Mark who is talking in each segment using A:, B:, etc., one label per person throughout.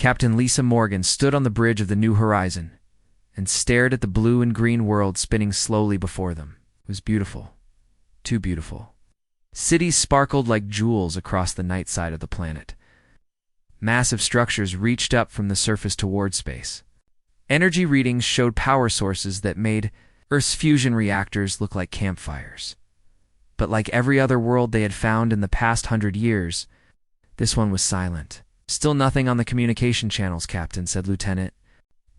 A: Captain Lisa Morgan stood on the bridge of the New Horizon and stared at the blue and green world spinning slowly before them. It was beautiful. Too beautiful. Cities sparkled like jewels across the night side of the planet. Massive structures reached up from the surface toward space. Energy readings showed power sources that made Earth's fusion reactors look like campfires. But like every other world they had found in the past 100 years, this one was silent. "Still nothing on the communication channels, Captain," said Lieutenant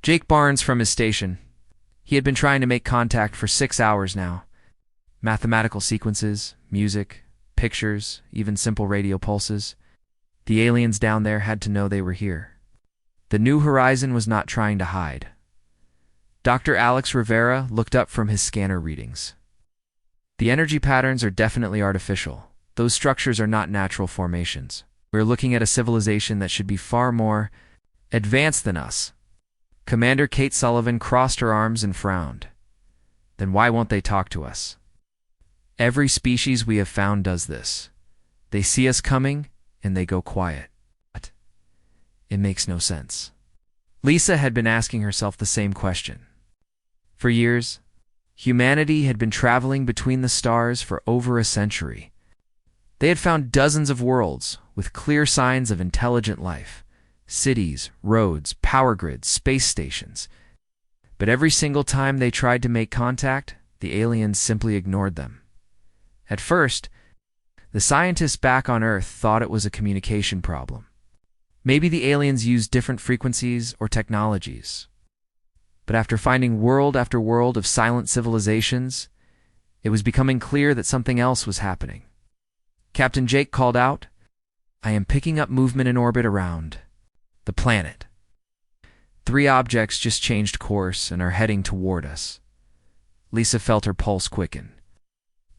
A: Jake Barnes from his station. He had been trying to make contact for 6 hours now. Mathematical sequences, music, pictures, even simple radio pulses. The aliens down there had to know they were here. The New Horizon was not trying to hide. Dr. Alex Rivera looked up from his scanner readings. "The energy patterns are definitely artificial. Those structures are not natural formations. We're looking at a civilization that should be far more advanced than us." Commander Kate Sullivan crossed her arms and frowned. "Then why won't they talk to us?" "Every species we have found does this. They see us coming, and they go quiet." What? It makes no sense. Lisa had been asking herself the same question. For years, humanity had been traveling between the stars for over a century. They had found dozens of worlds with clear signs of intelligent life. Cities, roads, power grids, space stations. But every single time they tried to make contact, the aliens simply ignored them. At first, the scientists back on Earth thought it was a communication problem. Maybe the aliens used different frequencies or technologies. But after finding world after world of silent civilizations, it was becoming clear that something else was happening. Captain Jake called out, "I am picking up movement in orbit around the planet. 3 objects just changed course and are heading toward us." Lisa felt her pulse quicken.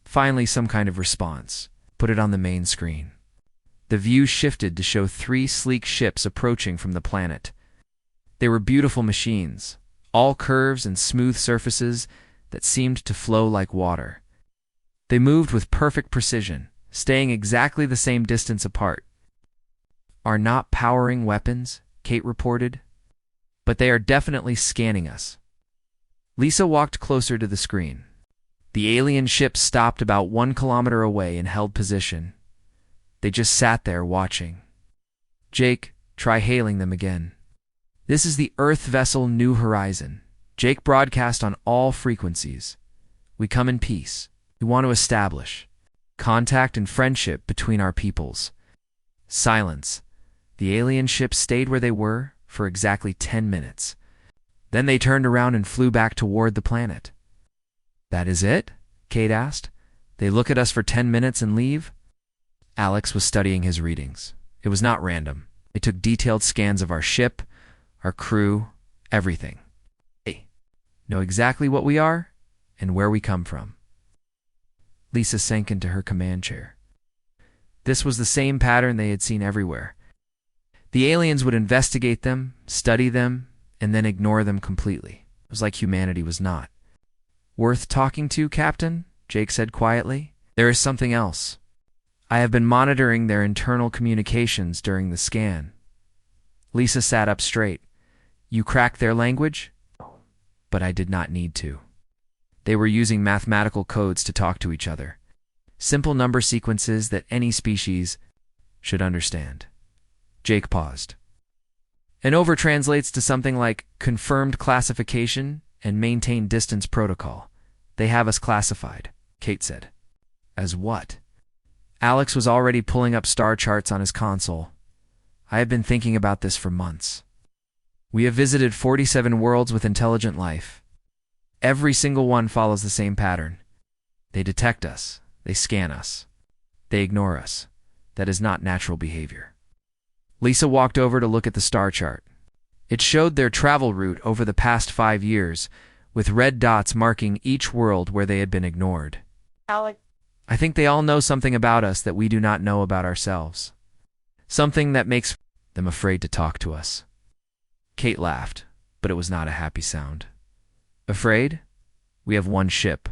A: Finally, some kind of response. Put it on the main screen. The view shifted to show 3 sleek ships approaching from the planet. They were beautiful machines, all curves and smooth surfaces that seemed to flow like water. They moved with perfect precision, staying exactly the same distance apart. "Are not powering weapons," Kate reported, "but they are definitely scanning us." Lisa walked closer to the screen. The alien ship stopped about 1 kilometer away and held position. They just sat there watching. "Jake, try hailing them again." "This is the Earth vessel New Horizon." Jake broadcast on all frequencies. "We come in peace. We want to establish contact and friendship between our peoples." Silence. The alien ships stayed where they were for exactly 10 minutes. Then they turned around and flew back toward the planet. "That is it?" Kate asked. "They look at us for 10 minutes and leave?" Alex was studying his readings. It was not random. They took detailed scans of our ship, our crew, everything. They know exactly what we are and where we come from. Lisa sank into her command chair. This was the same pattern they had seen everywhere. The aliens would investigate them, study them, and then ignore them completely. It was like humanity was not worth talking to, Captain, Jake said quietly. "There is something else. I have been monitoring their internal communications during the scan." Lisa sat up straight. "You cracked their language?" "But I did not need to. They were using mathematical codes to talk to each other. Simple number sequences that any species should understand." Jake paused. "And over translates to something like confirmed classification and maintain distance protocol. They have us classified," Kate said. "As what?" Alex was already pulling up star charts on his console. "I have been thinking about this for months. We have visited 47 worlds with intelligent life. Every single one follows the same pattern. They detect us. They scan us. They ignore us. That is not natural behavior." Lisa walked over to look at the star chart. It showed their travel route over the past 5 years, with red dots marking each world where they had been ignored.
B: "Alex,
A: "I think they all know something about us that we do not know about ourselves. Something that makes them afraid to talk to us." Kate laughed, but it was not a happy sound. "Afraid? We have 1 ship.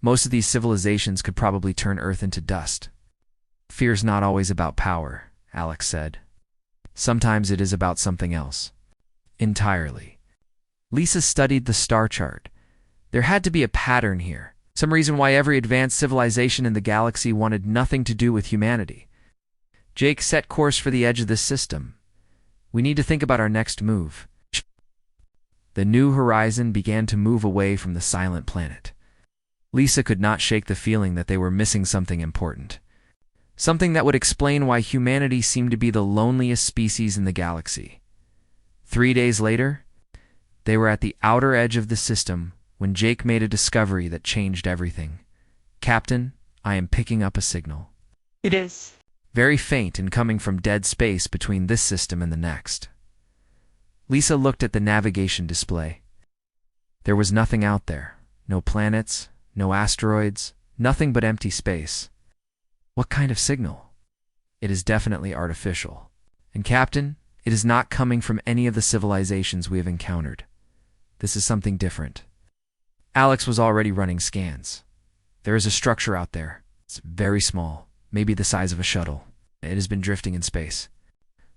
A: Most of these civilizations could probably turn Earth into dust." "Fear's not always about power," Alex said. Sometimes it is about something else. Entirely. Lisa studied the star chart. There had to be a pattern here. Some reason why every advanced civilization in the galaxy wanted nothing to do with humanity. Jake set course for the edge of this system. We need to think about our next move. The New Horizon began to move away from the silent planet. Lisa could not shake the feeling that they were missing something important. Something that would explain why humanity seemed to be the loneliest species in the galaxy. 3 days later, they were at the outer edge of the system when Jake made a discovery that changed everything. "Captain, I am picking up a signal."
B: It is
A: Very faint and coming from dead space between this system and the next. Lisa looked at the navigation display. There was nothing out there. No planets, no asteroids, nothing but empty space. What kind of signal? It is definitely artificial. And Captain, it is not coming from any of the civilizations we have encountered. This is something different. Alex was already running scans. There is a structure out there. It's very small, maybe the size of a shuttle. It has been drifting in space.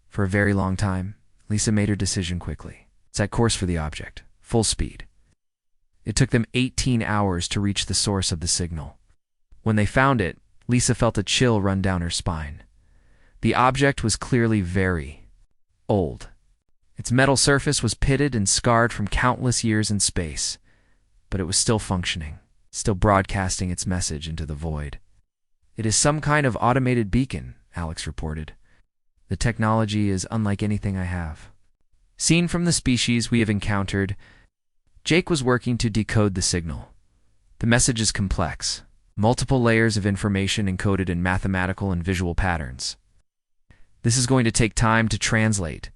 A: For a very long time, Lisa made her decision quickly. Set course for the object, full speed. It took them 18 hours to reach the source of the signal. When they found it, Lisa felt a chill run down her spine. The object was clearly very old. Its metal surface was pitted and scarred from countless years in space, but it was still functioning, still broadcasting its message into the void. "It is some kind of automated beacon," Alex reported. "The technology is unlike anything I have seen from the species we have encountered." Jake was working to decode the signal. The message is complex, multiple layers of information encoded in mathematical and visual patterns. This is going to take time to translate.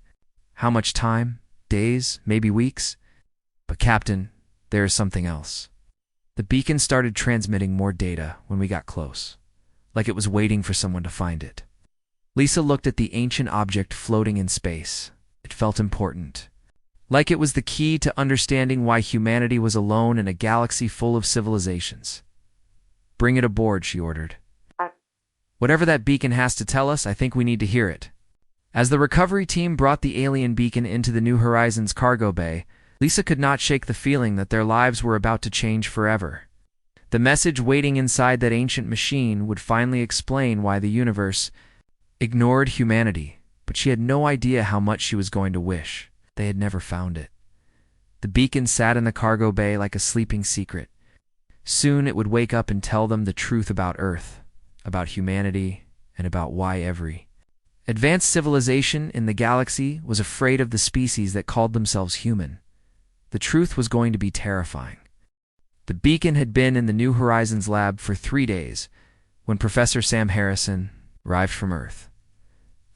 A: How much time? Days? Maybe weeks? But Captain, there is something else. The beacon started transmitting more data when we got close, like it was waiting for someone to find it. Lisa looked at the ancient object floating in space. It felt important. Like it was the key to understanding why humanity was alone in a galaxy full of civilizations. "Bring it aboard," she ordered. "Whatever that beacon has to tell us, I think we need to hear it." As the recovery team brought the alien beacon into the New Horizons cargo bay, Lisa could not shake the feeling that their lives were about to change forever. The message waiting inside that ancient machine would finally explain why the universe ignored humanity, but she had no idea how much she was going to wish they had never found it. The beacon sat in the cargo bay like a sleeping secret. Soon it would wake up and tell them the truth about Earth, about humanity, and about why every advanced civilization in the galaxy was afraid of the species that called themselves human. The truth was going to be terrifying. The beacon had been in the New Horizons lab for 3 days when Professor Sam Harrison arrived from Earth.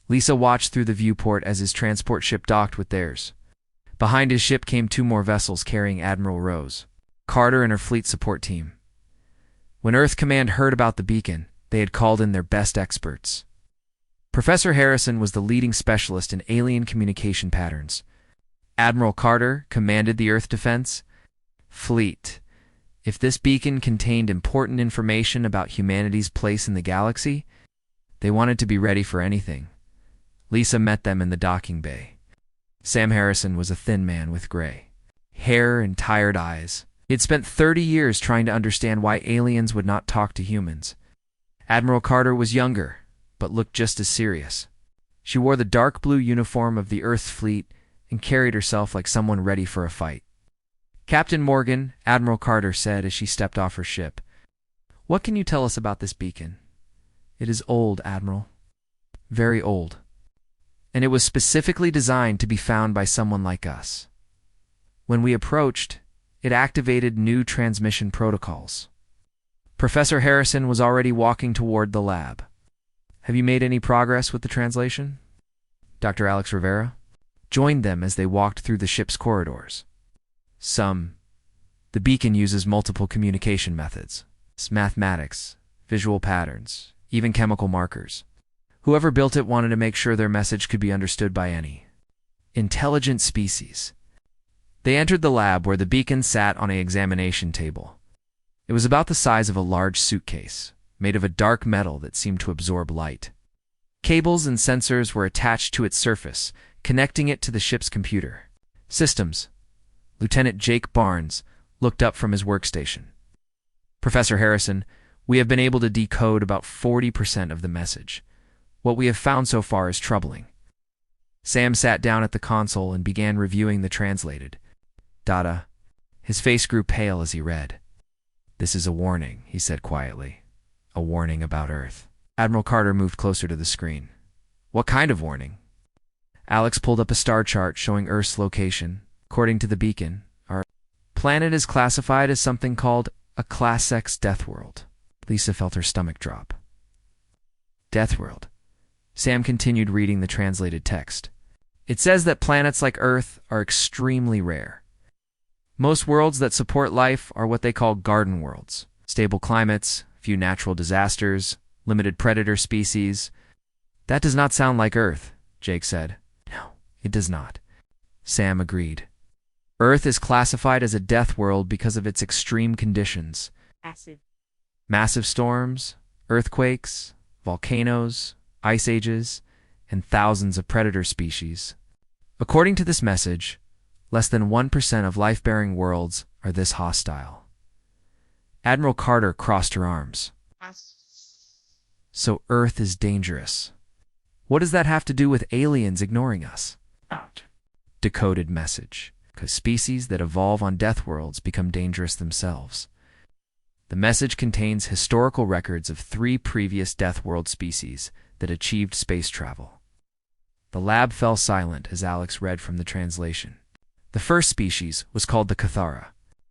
A: Lisa watched through the viewport as his transport ship docked with theirs. Behind his ship came 2 more vessels carrying Admiral Rose, Carter, and her fleet support team. When Earth Command heard about the beacon, they had called in their best experts. Professor Harrison was the leading specialist in alien communication patterns. Admiral Carter commanded the Earth Defense Fleet. If this beacon contained important information about humanity's place in the galaxy, they wanted to be ready for anything. Lisa met them in the docking bay. Sam Harrison was a thin man with gray hair and tired eyes. He had spent 30 years trying to understand why aliens would not talk to humans. Admiral Carter was younger, but looked just as serious. She wore the dark blue uniform of the Earth Fleet and carried herself like someone ready for a fight. "Captain Morgan," Admiral Carter said as she stepped off her ship, "what can you tell us about this beacon?" "It is old, Admiral. Very old. And it was specifically designed to be found by someone like us. When we approached, it activated new transmission protocols." Professor Harrison was already walking toward the lab. "Have you made any progress with the translation?" Dr. Alex Rivera joined them as they walked through the ship's corridors. "Some. The beacon uses multiple communication methods. It's mathematics, visual patterns, even chemical markers. Whoever built it wanted to make sure their message could be understood by any intelligent species." They entered the lab where the beacon sat on an examination table. It was about the size of a large suitcase, made of a dark metal that seemed to absorb light. Cables and sensors were attached to its surface, connecting it to the ship's computer. Systems. Lieutenant Jake Barnes looked up from his workstation. Professor Harrison, we have been able to decode about 40% of the message. What we have found so far is troubling. Sam sat down at the console and began reviewing the translated data. His face grew pale as he read. This is a warning, he said quietly. A warning about Earth. Admiral Carter moved closer to the screen. What kind of warning? Alex pulled up a star chart showing Earth's location. According to the beacon, our planet is classified as something called a Class X death world. Lisa felt her stomach drop. Death world. Sam continued reading the translated text. It says that planets like Earth are extremely rare. Most worlds that support life are what they call garden worlds. Stable climates, few natural disasters, limited predator species. That does not sound like Earth, Jake said. No, it does not. Sam agreed. Earth is classified as a death world because of its extreme conditions. Massive storms, earthquakes, volcanoes, ice ages, and thousands of predator species. According to this message, less than 1% of life-bearing worlds are this hostile. Admiral Carter crossed her arms. So Earth is dangerous. What does that have to do with aliens ignoring us? Decoded message. Because species that evolve on death worlds become dangerous themselves. The message contains historical records of 3 previous death world species that achieved space travel. The lab fell silent as Alex read from the translation. The first species was called the Cathara.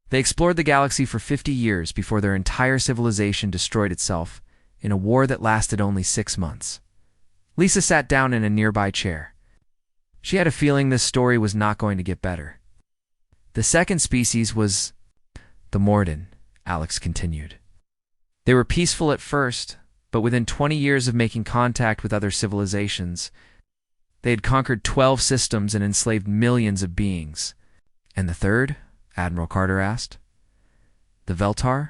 A: They explored the galaxy for 50 years before their entire civilization destroyed itself in a war that lasted only 6 months. Lisa sat down in a nearby chair. She had a feeling this story was not going to get better. The second species was the Morden, Alex continued. They were peaceful at first, but within 20 years of making contact with other civilizations, they had conquered 12 systems and enslaved millions of beings. And the third? Admiral Carter asked. The Veltar?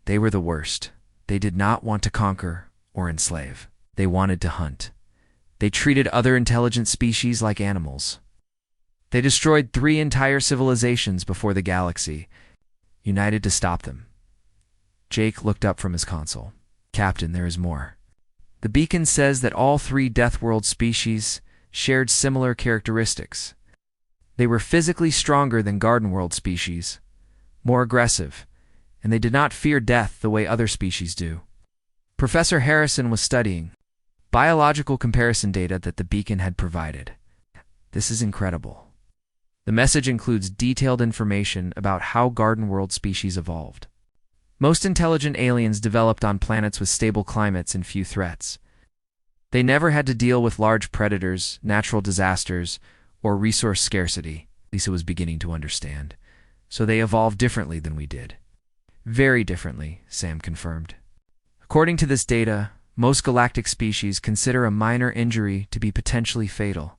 A: They were the worst. They did not want to conquer or enslave. They wanted to hunt. They treated other intelligent species like animals. They destroyed 3 entire civilizations before the galaxy, united to stop them. Jake looked up from his console. Captain, there is more. The beacon says that all 3 Death World species shared similar characteristics. They were physically stronger than Garden World species, more aggressive, and they did not fear death the way other species do. Professor Harrison was studying biological comparison data that the beacon had provided. This is incredible. The message includes detailed information about how Garden World species evolved. Most intelligent aliens developed on planets with stable climates and few threats. They never had to deal with large predators, natural disasters, or resource scarcity. Lisa was beginning to understand. So they evolved differently than we did. Very differently, Sam confirmed. According to this data, most galactic species consider a minor injury to be potentially fatal.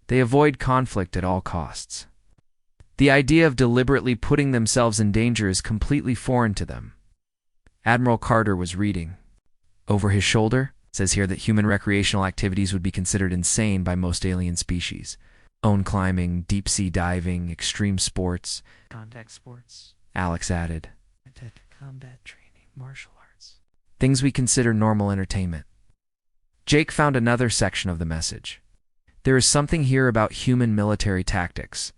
A: They avoid conflict at all costs. The idea of deliberately putting themselves in danger is completely foreign to them. Admiral Carter was reading. Over his shoulder, it says here that human recreational activities would be considered insane by most alien species. Own climbing, deep-sea diving, extreme sports.
B: Contact sports.
A: Alex added.
B: Combat training, martial arts.
A: Things we consider normal entertainment. Jake found another section of the message. There is something here about human military tactics.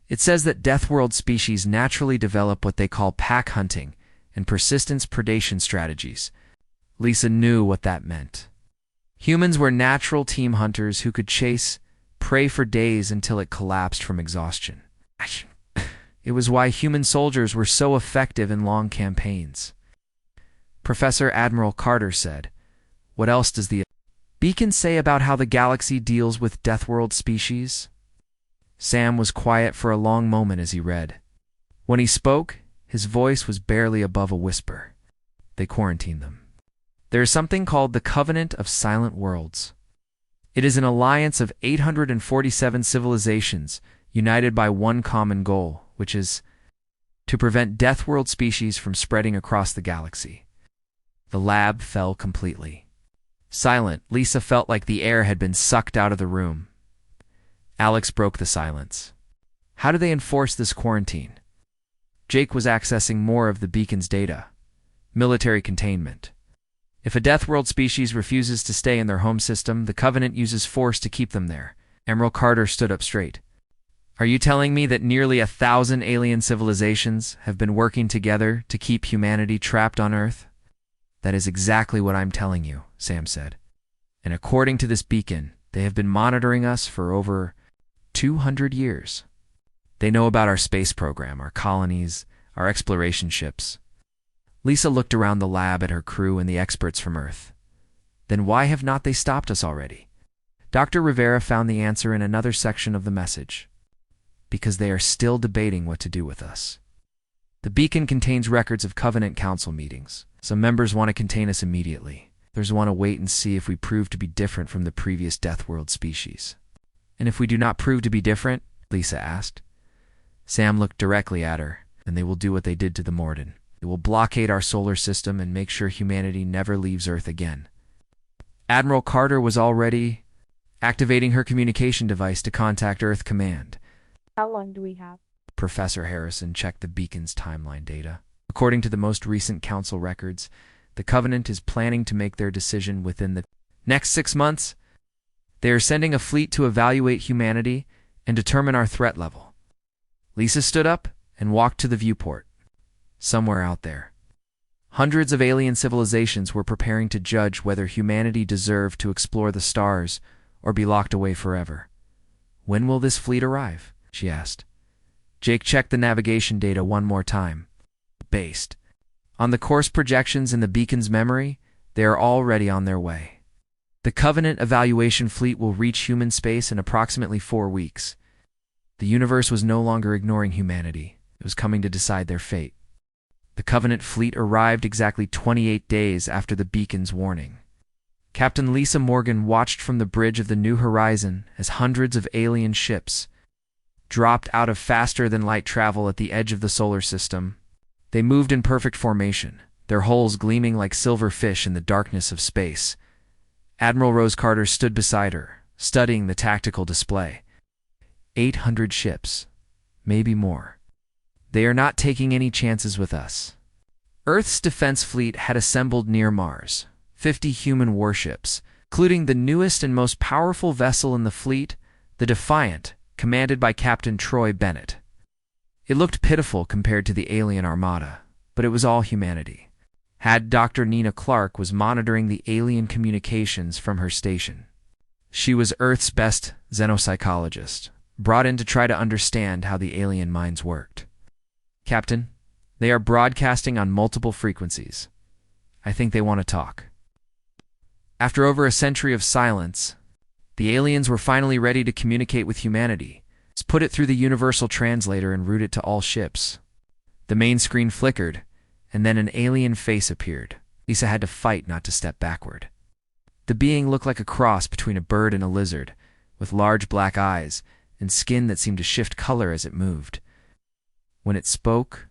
A: It says that Death World species naturally develop what they call pack hunting and persistence predation strategies. Lisa knew what that meant. Humans were natural team hunters who could chase prey for days until it collapsed from exhaustion. It was why human soldiers were so effective in long campaigns. Professor Admiral Carter said, "What else does the beacon say about how the galaxy deals with Death World species?" Sam was quiet for a long moment as he read. When he spoke, his voice was barely above a whisper. They quarantined them. There is something called the Covenant of Silent Worlds. It is an alliance of 847 civilizations united by one common goal, which is to prevent Death World species from spreading across the galaxy. The lab fell completely. Silent, Lisa felt like the air had been sucked out of the room. Alex broke the silence. How do they enforce this quarantine? Jake was accessing more of the beacon's data. Military containment. If a Deathworld species refuses to stay in their home system, the Covenant uses force to keep them there. Admiral Carter stood up straight. Are you telling me that nearly 1,000 alien civilizations have been working together to keep humanity trapped on Earth? That is exactly what I'm telling you, Sam said. And according to this beacon, they have been monitoring us for over 200 years. They know about our space program, our colonies, our exploration ships. Lisa looked around the lab at her crew and the experts from Earth. Then why have not they stopped us already? Dr. Rivera found the answer in another section of the message. Because they are still debating what to do with us. The beacon contains records of Covenant Council meetings. Some members want to contain us immediately. Others want to wait and see if we prove to be different from the previous Deathworld species. And if we do not prove to be different? Lisa asked. Sam looked directly at her, and they will do what they did to the Morden. They will blockade our solar system and make sure humanity never leaves Earth again. Admiral Carter was already activating her communication device to contact Earth Command.
C: How long do we have?
A: Professor Harrison checked the beacon's timeline data. According to the most recent council records, the Covenant is planning to make their decision within the next 6 months. They are sending a fleet to evaluate humanity and determine our threat level. Lisa stood up and walked to the viewport. Somewhere out there, hundreds of alien civilizations were preparing to judge whether humanity deserved to explore the stars or be locked away forever. When will this fleet arrive? She asked. Jake checked the navigation data one more time. Based on the course projections in the beacon's memory, they are already on their way. The Covenant evaluation fleet will reach human space in approximately 4 weeks. The universe was no longer ignoring humanity. It was coming to decide their fate. The Covenant fleet arrived exactly 28 days after the beacon's warning. Captain Lisa Morgan watched from the bridge of the New Horizon as hundreds of alien ships dropped out of faster-than-light travel at the edge of the solar system. They moved in perfect formation, their hulls gleaming like silver fish in the darkness of space. Admiral Rose Carter stood beside her, studying the tactical display. 800 ships, maybe more. They are not taking any chances with us. Earth's defense fleet had assembled near Mars, 50 human warships, including the newest and most powerful vessel in the fleet, the Defiant, commanded by Captain Troy Bennett. It looked pitiful compared to the alien armada, but it was all humanity. Dr. Nina Clark was monitoring the alien communications from her station. She was Earth's best xenopsychologist, brought in to try to understand how the alien minds worked. Captain, they are broadcasting on multiple frequencies. I think they want to talk. After over a century of silence, the aliens were finally ready to communicate with humanity. Let's put it through the universal translator and route it to all ships. The main screen flickered, and then an alien face appeared. Lisa had to fight not to step backward. The being looked like a cross between a bird and a lizard, with large black eyes and skin that seemed to shift color as it moved. When it spoke,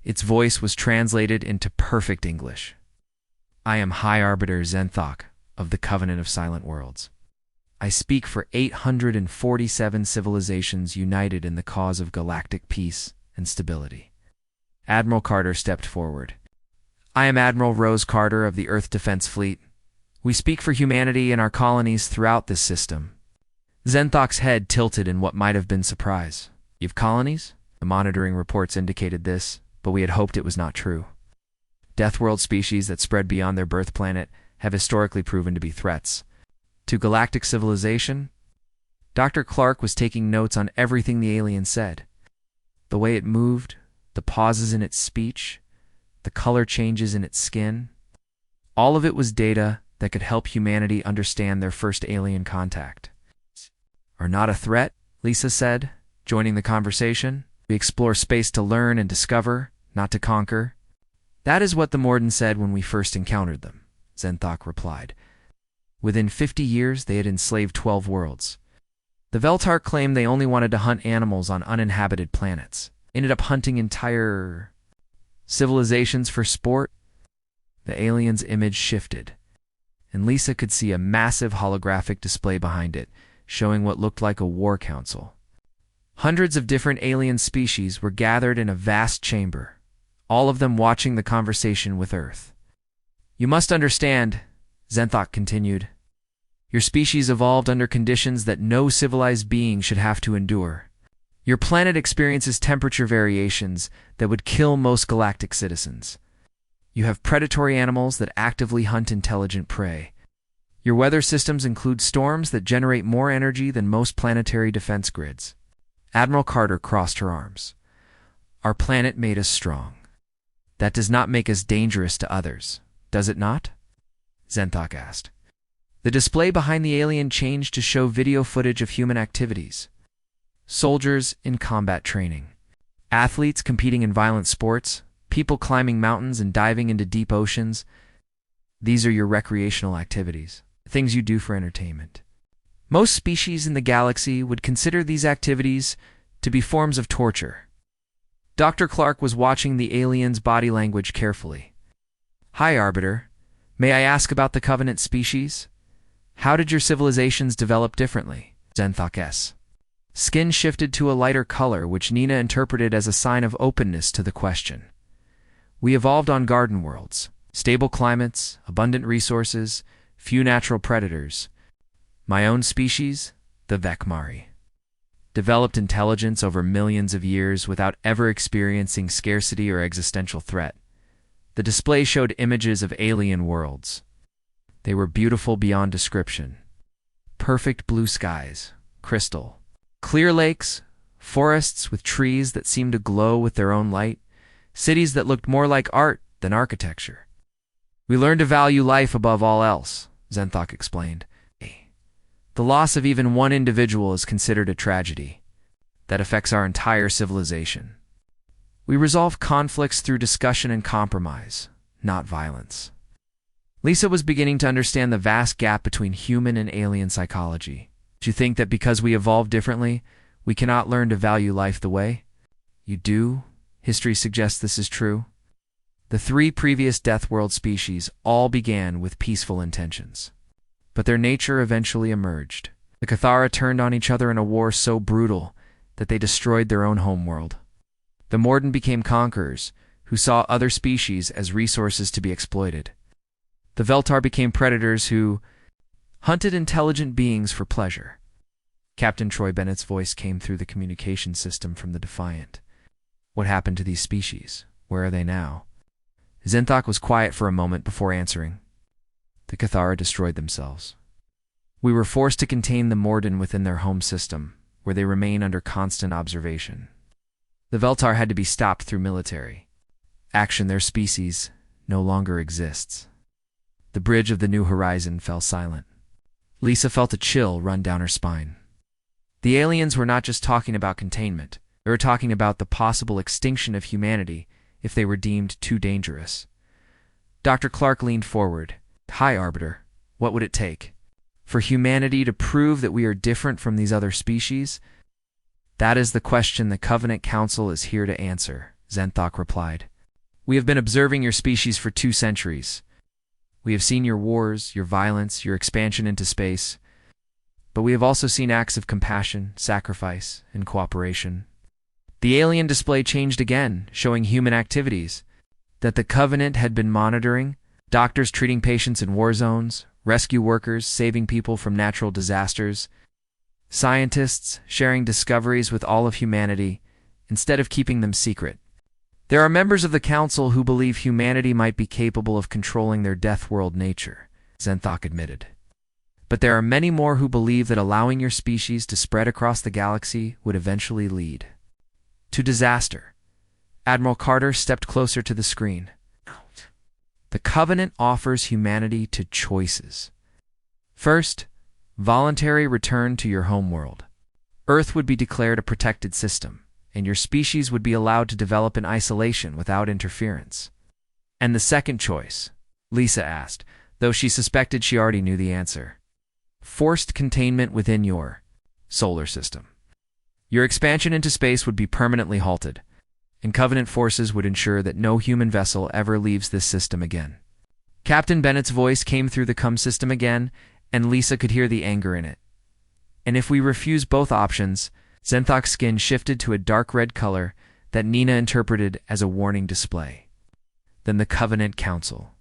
A: its voice was translated into perfect English. I am High Arbiter Zenthok of the Covenant of Silent Worlds. I speak for 847 civilizations united in the cause of galactic peace and stability. Admiral Carter stepped forward. I am Admiral Rose Carter of the Earth Defense Fleet. We speak for humanity and our colonies throughout this system. Zenthok's head tilted in what might have been surprise. You have colonies? The monitoring reports indicated this, but we had hoped it was not true. Deathworld species that spread beyond their birth planet have historically proven to be threats. To galactic civilization, Dr. Clark was taking notes on everything the alien said. The way it moved, the pauses in its speech, the color changes in its skin. All of it was data that could help humanity understand their first alien contact. Are not a threat, Lisa said, joining the conversation. We explore space to learn and discover, not to conquer. That is what the Morden said when we first encountered them, Zenthok replied. Within 50 years, they had enslaved 12 worlds. The Veltar claimed they only wanted to hunt animals on uninhabited planets. Ended up hunting entire civilizations for sport. The alien's image shifted, and Lisa could see a massive holographic display behind it, showing what looked like a war council. Hundreds of different alien species were gathered in a vast chamber, all of them watching the conversation with Earth. "You must understand," Zenthok continued, "your species evolved under conditions that no civilized being should have to endure. Your planet experiences temperature variations that would kill most galactic citizens. You have predatory animals that actively hunt intelligent prey. Your weather systems include storms that generate more energy than most planetary defense grids." Admiral Carter crossed her arms. "Our planet made us strong. That does not make us dangerous to others, does it not?" Zenthok asked. The display behind the alien changed to show video footage of human activities. Soldiers in combat training, athletes competing in violent sports, people climbing mountains and diving into deep oceans. These are your recreational activities, things you do for entertainment. Most species in the galaxy would consider these activities to be forms of torture. Dr. Clark was watching the alien's body language carefully. "Hi, Arbiter. May I ask about the Covenant species? How did your civilizations develop differently?" Zenthok's skin shifted to a lighter color, which Nina interpreted as a sign of openness to the question. "We evolved on garden worlds, stable climates, abundant resources, few natural predators. My own species, the Vekmari, developed intelligence over millions of years without ever experiencing scarcity or existential threat." The display showed images of alien worlds. They were beautiful beyond description. Perfect blue skies, crystal, clear lakes, forests with trees that seemed to glow with their own light, cities that looked more like art than architecture. "We learned to value life above all else," Zenthok explained. "The loss of even one individual is considered a tragedy that affects our entire civilization. We resolve conflicts through discussion and compromise, not violence." Lisa was beginning to understand the vast gap between human and alien psychology. "Do you think that because we evolve differently, we cannot learn to value life the way you do? History suggests this is true." The three previous Deathworld species all began with peaceful intentions, but their nature eventually emerged. The Cathara turned on each other in a war so brutal that they destroyed their own homeworld. The Morden became conquerors, who saw other species as resources to be exploited. The Veltar became predators who hunted intelligent beings for pleasure. Captain Troy Bennett's voice came through the communication system from the Defiant. "What happened to these species? Where are they now?" Zenthok was quiet for a moment before answering. "The Cathara destroyed themselves. We were forced to contain the Morden within their home system, where they remain under constant observation. The Veltar had to be stopped through military action. Their species no longer exists." The bridge of the New Horizon fell silent. Lisa felt a chill run down her spine. The aliens were not just talking about containment. They were talking about the possible extinction of humanity if they were deemed too dangerous. Dr. Clark leaned forward. "Hi, Arbiter. What would it take for humanity to prove that we are different from these other species?" "That is the question the Covenant Council is here to answer," Zenthok replied. "We have been observing your species for 2 centuries. We have seen your wars, your violence, your expansion into space. But we have also seen acts of compassion, sacrifice, and cooperation." The alien display changed again, showing human activities that the Covenant had been monitoring: doctors treating patients in war zones, rescue workers saving people from natural disasters, scientists sharing discoveries with all of humanity instead of keeping them secret. "There are members of the Council who believe humanity might be capable of controlling their Deathworld nature," Zenthok admitted. "But there are many more who believe that allowing your species to spread across the galaxy would eventually lead to disaster." Admiral Carter stepped closer to the screen. "The Covenant offers humanity 2 choices. First, voluntary return to your homeworld. Earth would be declared a protected system, and your species would be allowed to develop in isolation without interference." "And the second choice?" Lisa asked, though she suspected she already knew the answer. "Forced containment within your solar system. Your expansion into space would be permanently halted, and Covenant forces would ensure that no human vessel ever leaves this system again." Captain Bennett's voice came through the comm system again, and Lisa could hear the anger in it. And if we refuse both options, Zenthok's skin shifted to a dark red color that Nina interpreted as a warning display. Then the Covenant Council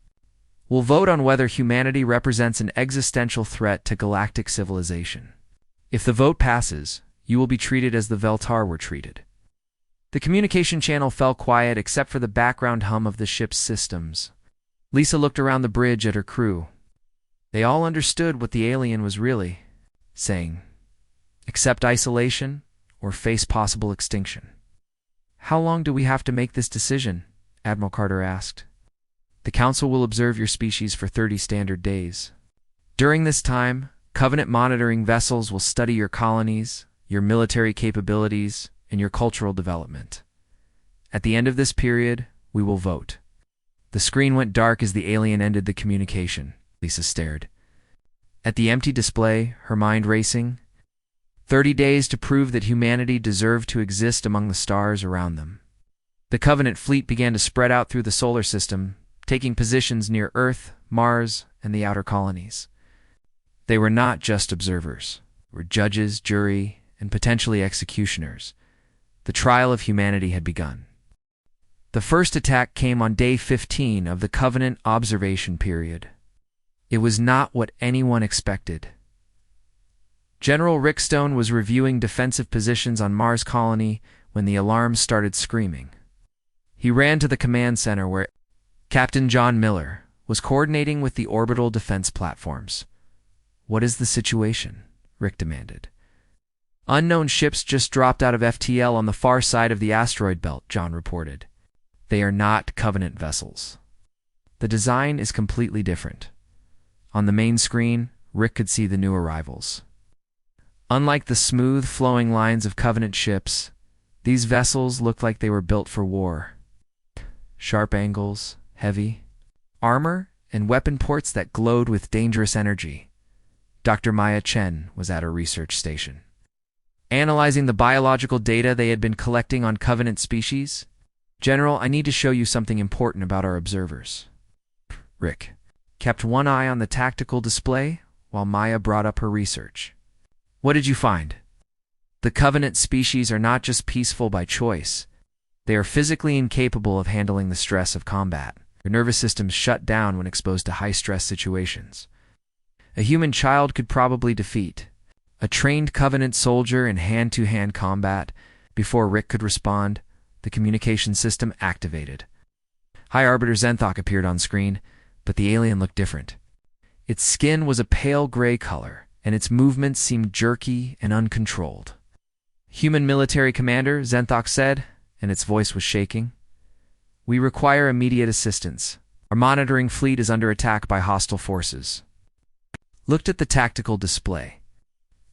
A: will vote on whether humanity represents an existential threat to galactic civilization. If the vote passes, you will be treated as the Veltar were treated. The communication channel fell quiet except for the background hum of the ship's systems. Lisa looked around the bridge at her crew. They all understood what the alien was really saying. Accept isolation or face possible extinction. How long do we have to make this decision? Admiral Carter asked. The Council will observe your species for 30 standard days. During this time, Covenant monitoring vessels will study your colonies, your military capabilities, and your cultural development. At the end of this period, we will vote. The screen went dark as the alien ended the communication. Lisa stared. At the empty display, her mind racing. 30 days to prove that humanity deserved to exist among the stars around them. The Covenant fleet began to spread out through the solar system, taking positions near Earth, Mars, and the outer colonies. They were not just observers. They were judges, jury, and potentially executioners. The trial of humanity had begun. The first attack came on day 15 of the Covenant observation period. It was not what anyone expected. General Rick Stone was reviewing defensive positions on Mars Colony when the alarms started screaming. He ran to the command center where Captain John Miller was coordinating with the orbital defense platforms. "What is the situation?" Rick demanded. "Unknown ships just dropped out of FTL on the far side of the asteroid belt," John reported. "They are not Covenant vessels. The design is completely different." On the main screen, Rick could see the new arrivals. Unlike the smooth, flowing lines of Covenant ships, these vessels looked like they were built for war. Sharp angles, heavy armor, and weapon ports that glowed with dangerous energy. Dr. Maya Chen was at her research station, analyzing the biological data they had been collecting on Covenant species. "General, I need to show you something important about our observers." Rick kept one eye on the tactical display while Maya brought up her research. "What did you find?" "The Covenant species are not just peaceful by choice. They are physically incapable of handling the stress of combat. Their nervous systems shut down when exposed to high-stress situations. A human child could probably defeat a trained Covenant soldier in hand-to-hand combat." Before Rick could respond, the communication system activated. High Arbiter Zenthok appeared on screen, but the alien looked different. Its skin was a pale gray color, and its movements seemed jerky and uncontrolled. "Human military commander," Zenthok said, and its voice was shaking. "We require immediate assistance. Our monitoring fleet is under attack by hostile forces." Looked at the tactical display.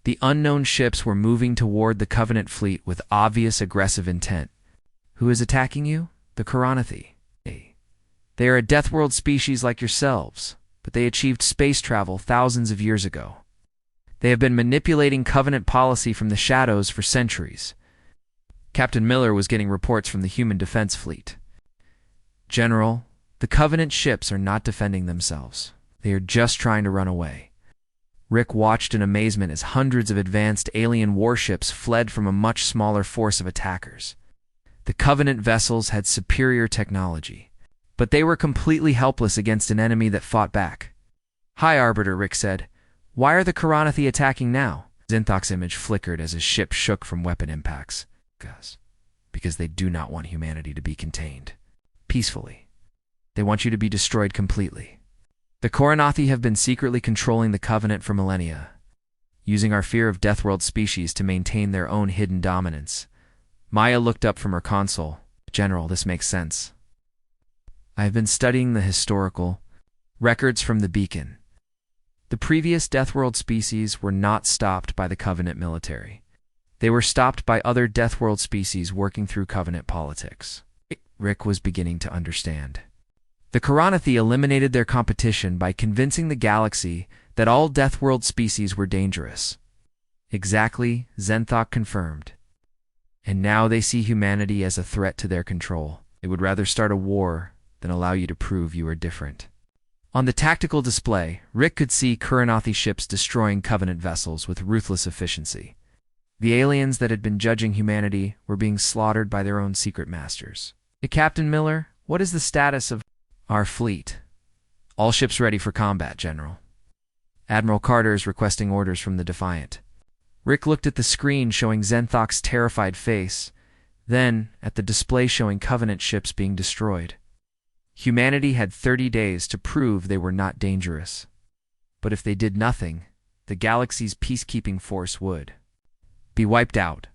A: The unknown ships were moving toward the Covenant fleet with obvious aggressive intent. "Who is attacking you?" "The Karanathi. They are a Deathworld species like yourselves, but they achieved space travel thousands of years ago. They have been manipulating Covenant policy from the shadows for centuries." Captain Miller was getting reports from the human defense fleet. "General, the Covenant ships are not defending themselves. They are just trying to run away." Rick watched in amazement as hundreds of advanced alien warships fled from a much smaller force of attackers. The Covenant vessels had superior technology, but they were completely helpless against an enemy that fought back. "High Arbiter," Rick said. "Why are the Karanathi attacking now?" Zenthok's image flickered as his ship shook from weapon impacts. "Because they do not want humanity to be contained peacefully. They want you to be destroyed completely. The Karanathi have been secretly controlling the Covenant for millennia, using our fear of Deathworld species to maintain their own hidden dominance." Maya looked up from her console. "General, this makes sense. I have been studying the historical records from the beacon. The previous Deathworld species were not stopped by the Covenant military. They were stopped by other Deathworld species working through Covenant politics." Rick was beginning to understand. The Karanathi eliminated their competition by convincing the galaxy that all Deathworld species were dangerous. "Exactly," Zenthok confirmed. "And now they see humanity as a threat to their control. They would rather start a war than allow you to prove you are different." On the tactical display, Rick could see Kuranathi ships destroying Covenant vessels with ruthless efficiency. The aliens that had been judging humanity were being slaughtered by their own secret masters. Hey, Captain Miller, what is the status of our fleet? All ships ready for combat, General. Admiral Carter is requesting orders from the Defiant. Rick looked at the screen showing Zenthok's terrified face, then at the display showing Covenant ships being destroyed. Humanity had 30 days to prove they were not dangerous. But if they did nothing, the galaxy's peacekeeping force would be wiped out.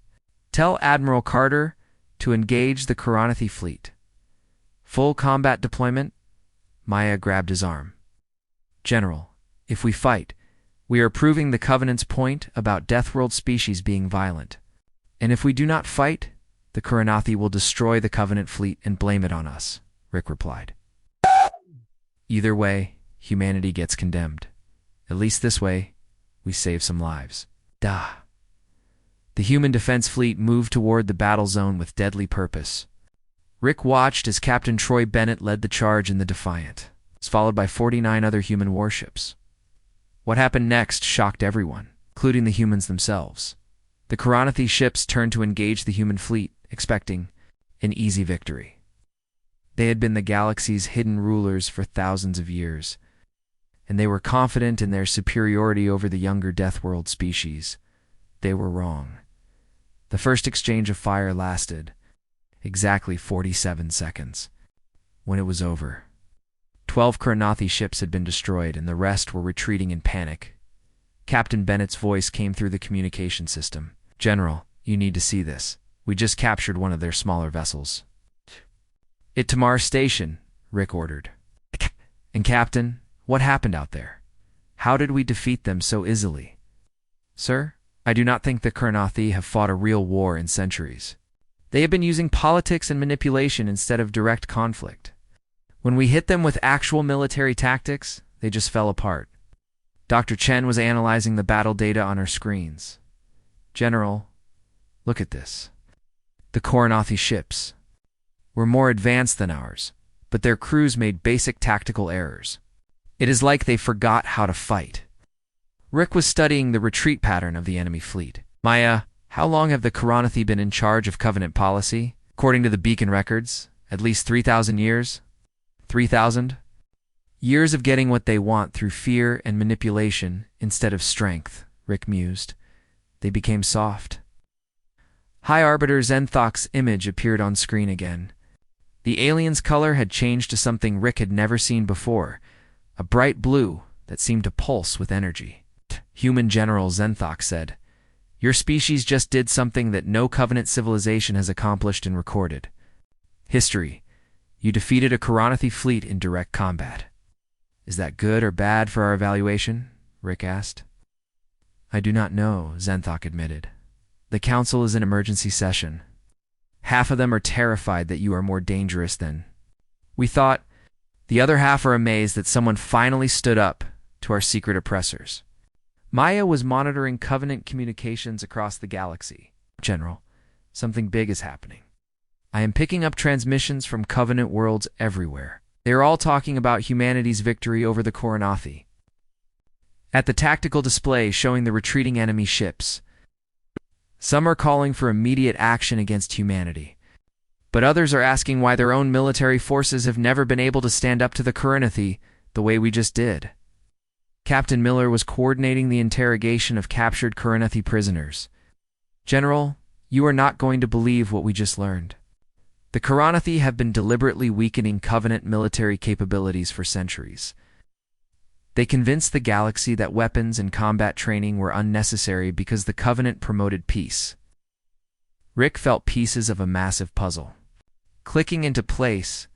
A: Tell Admiral Carter to engage the Kuranathi fleet. Full combat deployment? Maya grabbed his arm. General, if we fight, we are proving the Covenant's point about Deathworld species being violent. And if we do not fight, the Kuranathi will destroy the Covenant fleet and blame it on us, Rick replied. Either way, humanity gets condemned. At least this way, we save some lives. Duh. The human defense fleet moved toward the battle zone with deadly purpose. Rick watched as Captain Troy Bennett led the charge in the Defiant, followed by 49 other human warships. What happened next shocked everyone, including the humans themselves. The Kuranathi ships turned to engage the human fleet, expecting an easy victory. They had been the galaxy's hidden rulers for thousands of years, and they were confident in their superiority over the younger Deathworld species. They were wrong. The first exchange of fire lasted exactly 47 seconds. When it was over, 12 Kuranathi ships had been destroyed, and the rest were retreating in panic. Captain Bennett's voice came through the communication system. General, you need to see this. We just captured one of their smaller vessels. It to Mars Station, Rick ordered. And Captain, what happened out there? How did we defeat them so easily? Sir, I do not think the Kuranathi have fought a real war in centuries. They have been using politics and manipulation instead of direct conflict. When we hit them with actual military tactics, they just fell apart. Dr. Chen was analyzing the battle data on our screens. General, look at this. The Kuranathi ships were more advanced than ours, but their crews made basic tactical errors. It is like they forgot how to fight. Rick was studying the retreat pattern of the enemy fleet. Maya, how long have the Kuranathi been in charge of Covenant policy? According to the beacon records, at least 3,000 years? 3,000? Years of getting what they want through fear and manipulation instead of strength, Rick mused. They became soft. High Arbiter Zenthok's image appeared on screen again. The alien's color had changed to something Rick had never seen before, a bright blue that seemed to pulse with energy. Human General Zenthok said, "Your species just did something that no Covenant civilization has accomplished and recorded. History. You defeated a Kuranathi fleet in direct combat." "Is that good or bad for our evaluation?" Rick asked. "I do not know," Zenthok admitted. "The Council is in emergency session. Half of them are terrified that you are more dangerous than we thought. The other half are amazed that someone finally stood up to our secret oppressors." Maya was monitoring Covenant communications across the galaxy. "General, something big is happening. I am picking up transmissions from Covenant worlds everywhere. They are all talking about humanity's victory over the Kuranathi." At the tactical display showing the retreating enemy ships, some are calling for immediate action against humanity, but others are asking why their own military forces have never been able to stand up to the Kuranathi the way we just did. Captain Miller was coordinating the interrogation of captured Kuranathi prisoners. "General, you are not going to believe what we just learned. The Kuranathi have been deliberately weakening Covenant military capabilities for centuries. They convinced the galaxy that weapons and combat training were unnecessary because the Covenant promoted peace." Rick felt pieces of a massive puzzle clicking into place.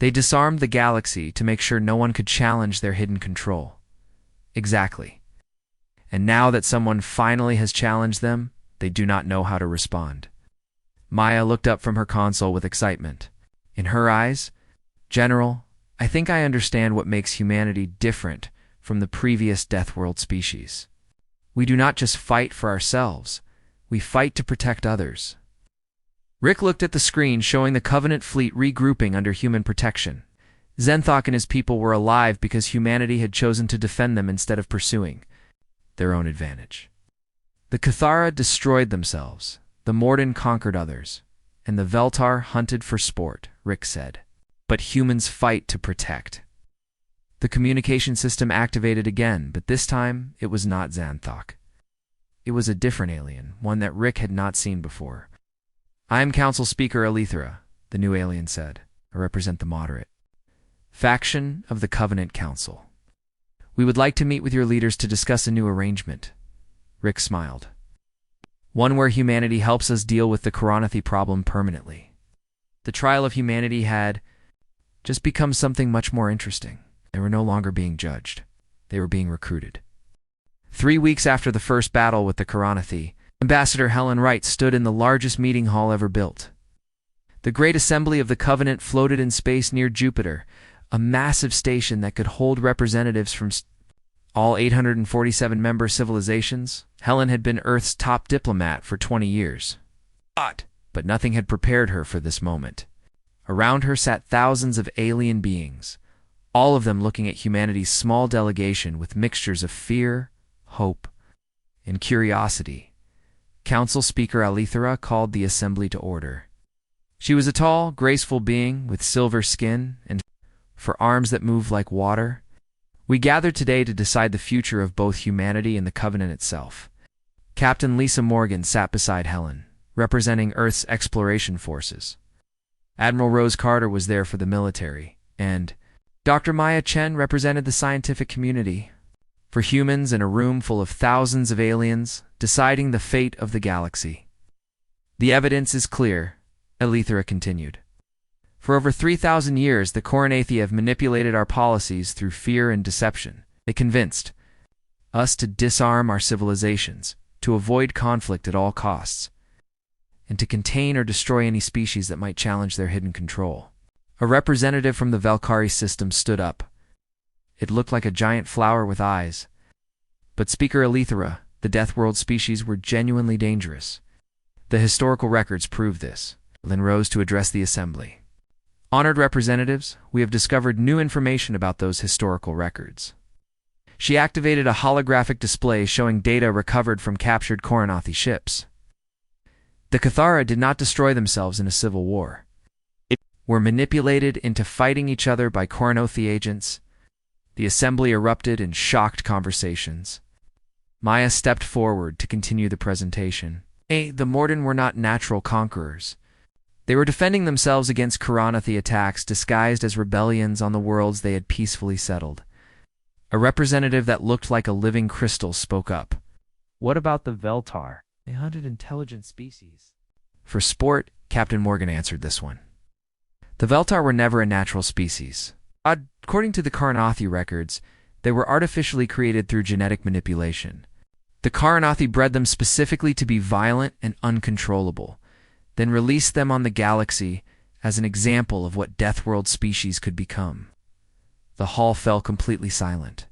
A: They disarmed the galaxy to make sure no one could challenge their hidden control. Exactly. And now that someone finally has challenged them, they do not know how to respond. Maya looked up from her console with excitement. In her eyes, "General, I think I understand what makes humanity different from the previous Deathworld species. We do not just fight for ourselves, we fight to protect others." Rick looked at the screen showing the Covenant fleet regrouping under human protection. Xanthok and his people were alive because humanity had chosen to defend them instead of pursuing their own advantage. The Cathara destroyed themselves, the Morden conquered others, and the Veltar hunted for sport, Rick said. But humans fight to protect. The communication system activated again, but this time it was not Xanthok. It was a different alien, one that Rick had not seen before. "I am Council Speaker Alethra," the new alien said. "I represent the moderate faction of the Covenant Council. We would like to meet with your leaders to discuss a new arrangement." Rick smiled. "One where humanity helps us deal with the Koronathi problem permanently." The trial of humanity had just become something much more interesting. They were no longer being judged. They were being recruited. 3 weeks after the first battle with the Koronathi, Ambassador Helen Wright stood in the largest meeting hall ever built. The Great Assembly of the Covenant floated in space near Jupiter, a massive station that could hold representatives from all 847 member civilizations. Helen had been Earth's top diplomat for 20 years. But nothing had prepared her for this moment. Around her sat thousands of alien beings, all of them looking at humanity's small delegation with mixtures of fear, hope, and curiosity. Council Speaker Alethra called the assembly to order. She was a tall, graceful being with silver skin and for arms that moved like water. "We gathered today to decide the future of both humanity and the Covenant itself." Captain Lisa Morgan sat beside Helen, representing Earth's exploration forces. Admiral Rose Carter was there for the military, and Dr. Maya Chen represented the scientific community. For humans in a room full of thousands of aliens, deciding the fate of the galaxy. "The evidence is clear," Alethra continued. "For over 3,000 years, the Koronathi have manipulated our policies through fear and deception. They convinced us to disarm our civilizations, to avoid conflict at all costs, and to contain or destroy any species that might challenge their hidden control." A representative from the Valkyrie system stood up. It looked like a giant flower with eyes. But Speaker Alethra, the Deathworld species were genuinely dangerous. The historical records prove this. Lynn rose to address the assembly. "Honored representatives, we have discovered new information about those historical records." She activated a holographic display showing data recovered from captured Koronathi ships. The Cathara did not destroy themselves in a civil war. They were manipulated into fighting each other by Koronathi agents. The assembly erupted in shocked conversations. Maya stepped forward to continue the presentation. The Morden were not natural conquerors. They were defending themselves against Koronathi attacks disguised as rebellions on the worlds they had peacefully settled. A representative that looked like a living crystal spoke up. "What about the Veltar?"
B: They hunted intelligent species.
A: For sport, Captain Morgan answered this one. The Veltar were never a natural species. According to the Koronathi records, they were artificially created through genetic manipulation. The Koronathi bred them specifically to be violent and uncontrollable, then released them on the galaxy as an example of what Deathworld species could become. The hall fell completely silent.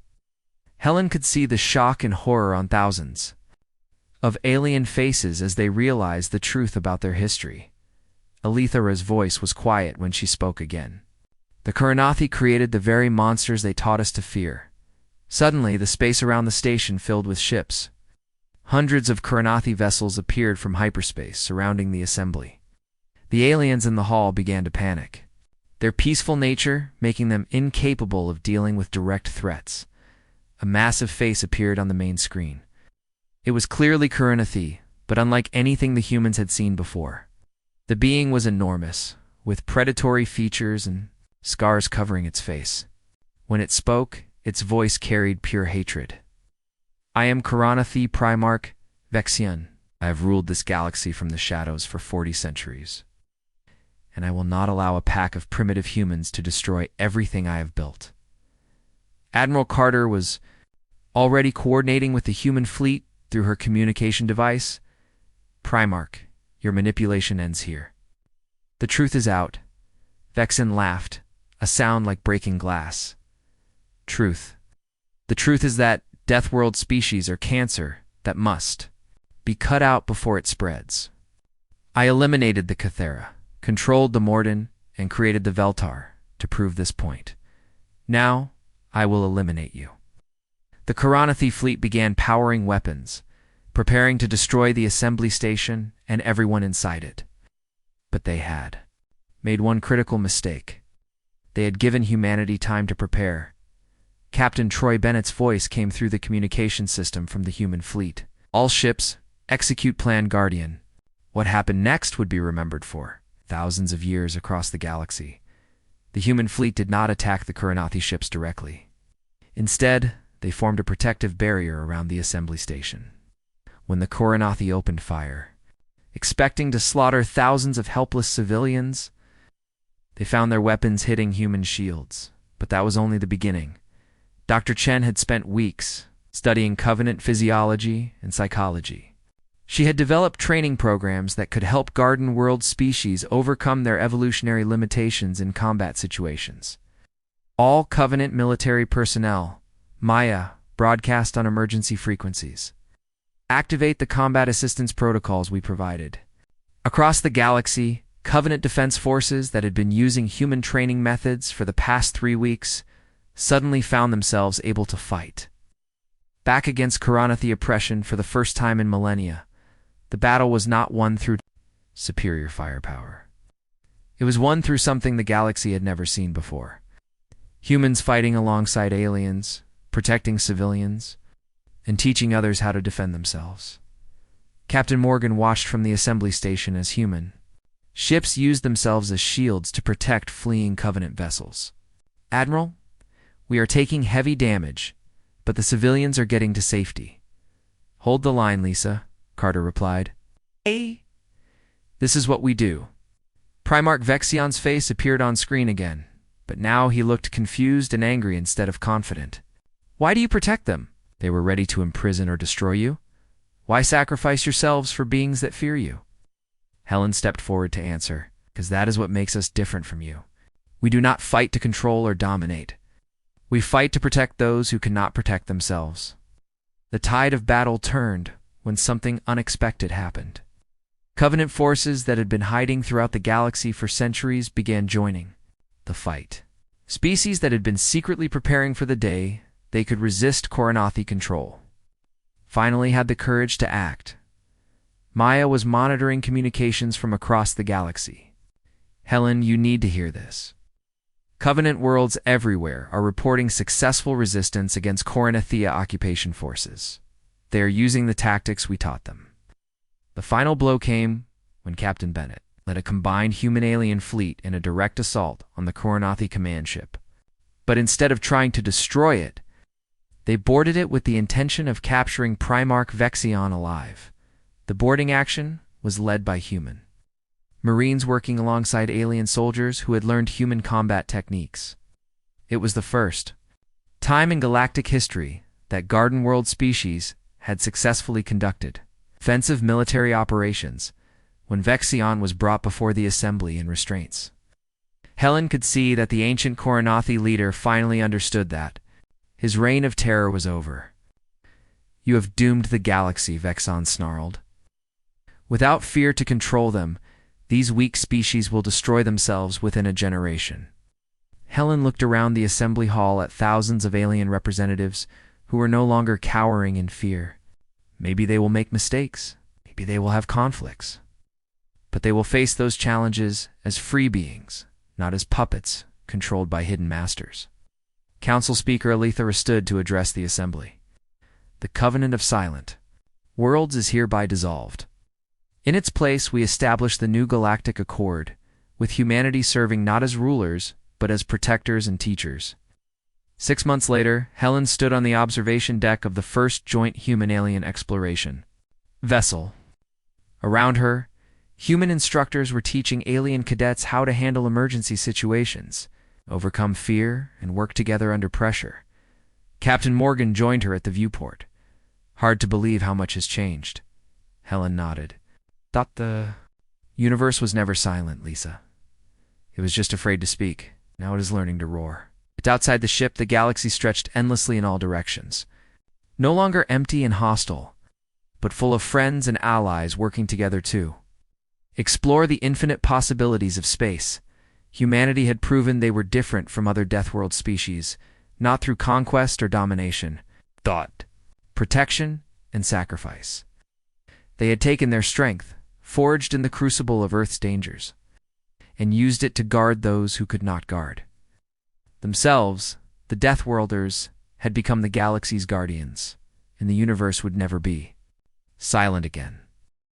A: Helen could see the shock and horror on thousands of alien faces as they realized the truth about their history. Alethra's voice was quiet when she spoke again. "The Koronathi created the very monsters they taught us to fear." Suddenly, the space around the station filled with ships. Hundreds of Koronathi vessels appeared from hyperspace, surrounding the assembly. The aliens in the hall began to panic, their peaceful nature making them incapable of dealing with direct threats. A massive face appeared on the main screen. It was clearly Koronathi, but unlike anything the humans had seen before. The being was enormous, with predatory features and scars covering its face. When it spoke, its voice carried pure hatred. "I am Koronathi Primarch Vexion. I have ruled this galaxy from the shadows for 40 centuries. And I will not allow a pack of primitive humans to destroy everything I have built." Admiral Carter was already coordinating with the human fleet through her communication device. "Primarch, your manipulation ends here. The truth is out." Vexion laughed, a sound like breaking glass. "Truth. The truth is that Deathworld species are cancer that must be cut out before it spreads. I eliminated the Cathara, controlled the Morden, and created the Veltar to to prove this point. Now, I will eliminate you." The Karanathi fleet began powering weapons, preparing to destroy the assembly station and everyone inside it. But they had made one critical mistake. They had given humanity time to prepare. Captain Troy Bennett's voice came through the communication system from the human fleet. "All ships, execute Plan Guardian." What happened next would be remembered for thousands of years across the galaxy. The human fleet did not attack the Karanathi ships directly. Instead, they formed a protective barrier around the assembly station. When the Karanathi opened fire, expecting to slaughter thousands of helpless civilians, they found their weapons hitting human shields. But that was only the beginning. Dr. Chen had spent weeks studying Covenant physiology and psychology. She had developed training programs that could help Garden World species overcome their evolutionary limitations in combat situations. All Covenant military personnel, Maya, broadcast on emergency frequencies. Activate the combat assistance protocols we provided. Across the galaxy, Covenant defense forces that had been using human training methods for the past 3 weeks suddenly found themselves able to fight. Back against Karanathi oppression for the first time in millennia, the battle was not won through superior firepower. It was won through something the galaxy had never seen before. Humans fighting alongside aliens, protecting civilians, and teaching others how to defend themselves. Captain Morgan watched from the assembly station as human. Ships used themselves as shields to protect fleeing Covenant vessels. "Admiral, we are taking heavy damage, but the civilians are getting to safety." "Hold the line, Lisa," Carter replied. "Hey, this is what we do." Primarch Vexion's face appeared on screen again, but now he looked confused and angry instead of confident. "Why do you protect them? They were ready to imprison or destroy you. Why sacrifice yourselves for beings that fear you?" Helen stepped forward to answer, "Because that is what makes us different from you. We do not fight to control or dominate. We fight to protect those who cannot protect themselves." The tide of battle turned when something unexpected happened. Covenant forces that had been hiding throughout the galaxy for centuries began joining the fight. Species that had been secretly preparing for the day they could resist Karanathi control finally had the courage to act. Maya was monitoring communications from across the galaxy. "Helen, you need to hear this. Covenant worlds everywhere are reporting successful resistance against Karanathia occupation forces. They are using the tactics we taught them." The final blow came when Captain Bennett led a combined human-alien fleet in a direct assault on the Karanathi command ship. But instead of trying to destroy it, they boarded it with the intention of capturing Primarch Vexion alive. The boarding action was led by human Marines working alongside alien soldiers who had learned human combat techniques. It was the first time in galactic history that Garden World species had successfully conducted offensive military operations when Vexion was brought before the assembly in restraints. Helen could see that the ancient Karanathi leader finally understood that his reign of terror was over. "You have doomed the galaxy," Vexon snarled. "Without fear to control them, these weak species will destroy themselves within a generation." Helen looked around the assembly hall at thousands of alien representatives who were no longer cowering in fear. Maybe they will make mistakes. Maybe they will have conflicts. But they will face those challenges as free beings, not as puppets controlled by hidden masters. Council Speaker Alethra stood to address the assembly. "The Covenant of Silent Worlds is hereby dissolved. In its place, we establish the new Galactic Accord, with humanity serving not as rulers, but as protectors and teachers." 6 months later, Helen stood on the observation deck of the first joint human-alien exploration vessel. Around her, human instructors were teaching alien cadets how to handle emergency situations, overcome fear, and work together under pressure. Captain Morgan joined her at the viewport. "Hard to believe how much has changed." Helen nodded. "Thought the universe was never silent, Lisa. It was just afraid to speak. Now it is learning to roar." But outside the ship, the galaxy stretched endlessly in all directions. No longer empty and hostile, but full of friends and allies working together too. Explore the infinite possibilities of space. Humanity had proven they were different from other Deathworld species, not through conquest or domination, thought, protection, and sacrifice. They had taken their strength, forged in the crucible of Earth's dangers, and used it to guard those who could not guard. Themselves, the Deathworlders, had become the galaxy's guardians, and the universe would never be silent again.